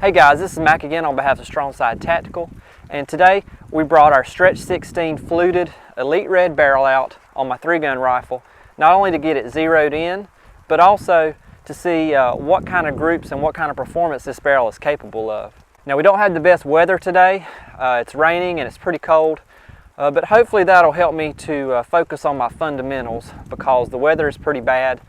Hey guys, this is Mac again on behalf of Strongside Tactical, and today we brought our STRETCH-16 fluted Elite Red barrel out on my 3-gun rifle, not only to get it zeroed in, but also to see what kind of groups and what kind of performance this barrel is capable of. Now, we don't have the best weather today. It's raining and it's pretty cold, but hopefully that'll help me to focus on my fundamentals, because the weather is pretty bad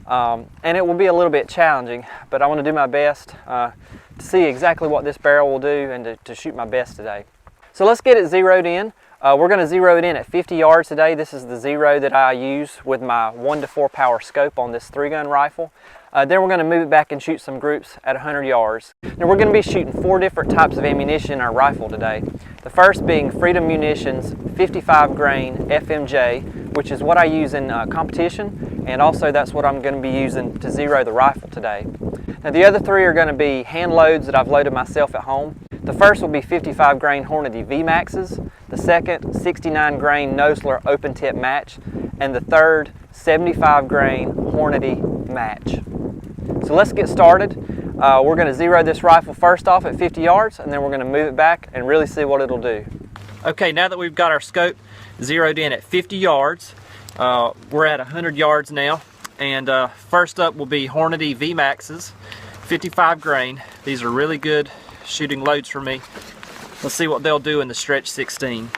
and it will be a little bit challenging, but I want to do my best to see exactly what this barrel will do and to shoot my best today. So let's get it zeroed in. We're going to zero it in at 50 yards today. This is the zero that I use with my 1-to-4 power scope on this 3-gun rifle. Then we're going to move it back and shoot some groups at 100 yards. Now, we're going to be shooting 4 different types of ammunition in our rifle today. The first being Freedom Munitions 55 grain FMJ, which is what I use in competition, and also that's what I'm going to be using to zero the rifle today. Now, the other 3 are going to be hand loads that I've loaded myself at home. The first will be 55 grain Hornady V Maxes, the second 69 grain Nosler open tip match, and the third 75 grain Hornady match. So let's get started. We're going to zero this rifle first off at 50 yards, and then we're going to move it back and really see what it'll do. Okay, now that we've got our scope zeroed in at 50 yards, we're at 100 yards now, and first up will be Hornady V Maxes, 55 grain. These are really good shooting loads for me. Let's see what they'll do in the STRETCH-16.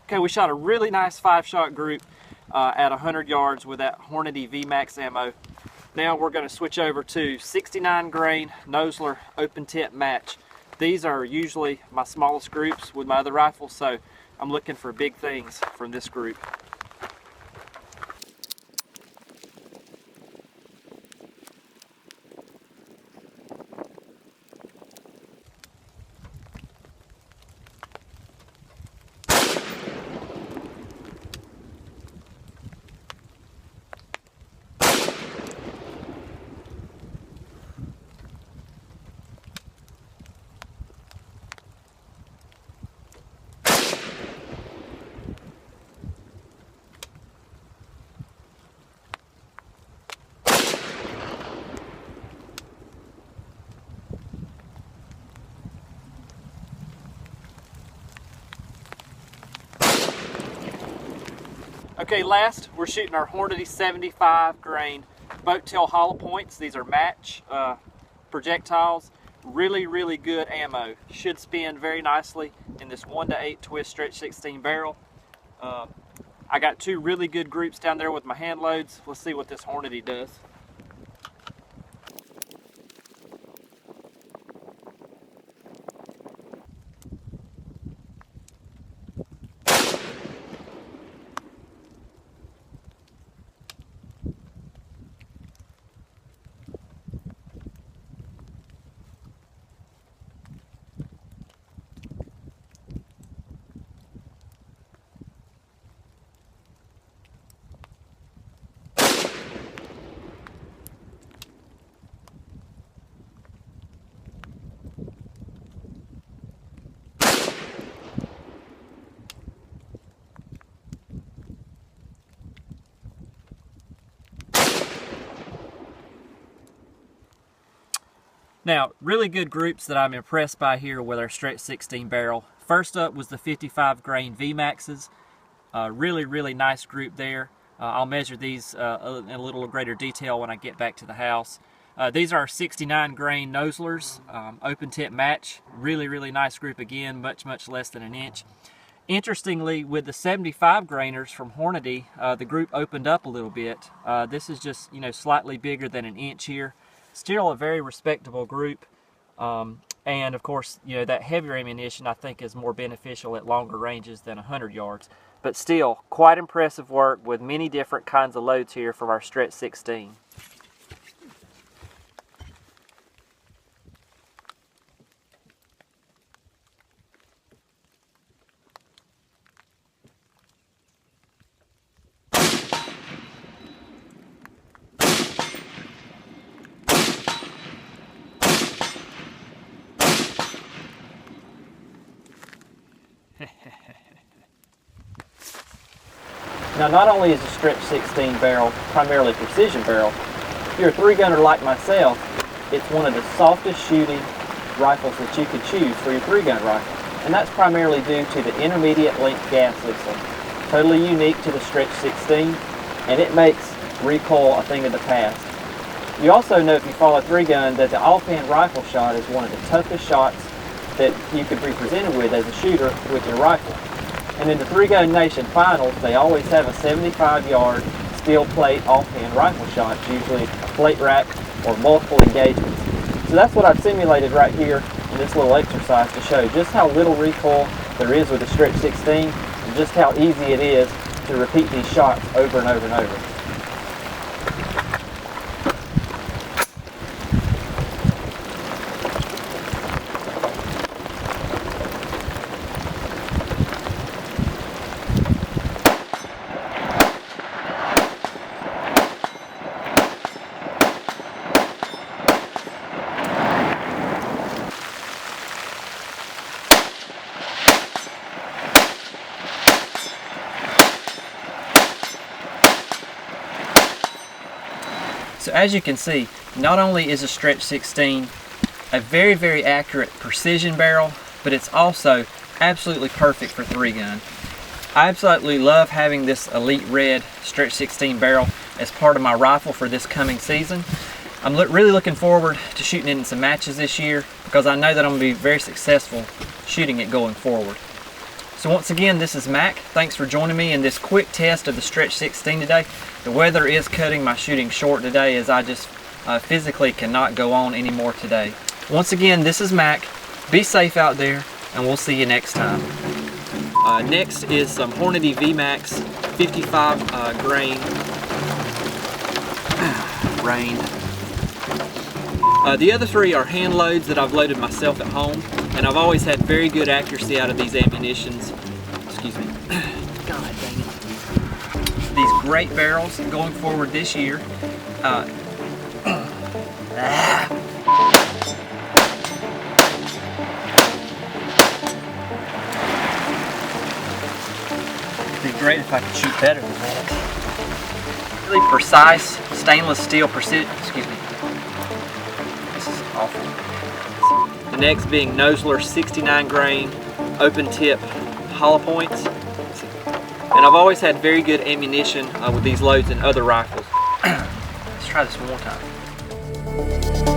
Okay, we shot a really nice 5-shot group at 100 yards with that Hornady V Max ammo. Now we're going to switch over to 69 grain Nosler open tip match. These are usually my smallest groups with my other rifles, so I'm looking for big things from this group. Okay, last we're shooting our Hornady 75 grain boat tail hollow points. These are match projectiles. Really good ammo. Should spin very nicely in this 1-to-8 twist STRETCH-16 barrel. I got 2 really good groups down there with my hand loads. Let's see what this Hornady does. Now, really good groups that I'm impressed by here with our STRETCH-16 barrel. First up was the 55 grain V Maxes. Really nice group there. I'll measure these in a little greater detail when I get back to the house. These are 69 grain Noslers, open tip match. Really nice group again, much less than an inch. Interestingly, with the 75 grainers from Hornady, the group opened up a little bit. This is just, slightly bigger than an inch here. Still a very respectable group. And of course, that heavier ammunition I think is more beneficial at longer ranges than 100 yards. But still, quite impressive work with many different kinds of loads here from our STRETCH-16. Now, not only is the STRETCH-16 barrel primarily precision barrel, if you're a 3-gunner like myself, it's one of the softest shooting rifles that you could choose for your 3-gun rifle. And that's primarily due to the intermediate length gas system. Totally unique to the STRETCH-16, and it makes recoil a thing of the past. You also know, if you follow 3-gun, that the offhand rifle shot is one of the toughest shots that you could be presented with as a shooter with your rifle. And in the 3-Gun Nation finals, they always have a 75-yard steel plate offhand rifle shot, usually a plate rack or multiple engagements. So that's what I've simulated right here in this little exercise to show just how little recoil there is with the STRETCH-16 and just how easy it is to repeat these shots over and over and over. So as you can see, not only is a STRETCH-16 a very accurate precision barrel, but it's also absolutely perfect for 3-gun. I absolutely love having this Elite Red STRETCH-16 barrel as part of my rifle for this coming season. I'm really looking forward to shooting it in some matches this year because I know that I'm going to be very successful shooting it going forward. So once again, this is Mac. Thanks for joining me in this quick test of the STRETCH-16 today. The weather is cutting my shooting short today as I just physically cannot go on anymore today. Once again, this is Mac. Be safe out there, and we'll see you next time. Next is some Hornady V Max 55 grain. The other 3 are hand loads that I've loaded myself at home, and I've always had very good accuracy out of these ammunitions. Excuse me. God dang it. These great barrels going forward this year. It'd be great if I could shoot better than that. Really precise stainless steel precision. Excuse me. This is awful. The next being Nosler 69 grain open tip hollow points. And I've always had very good ammunition with these loads in other rifles. Let's try this one more time.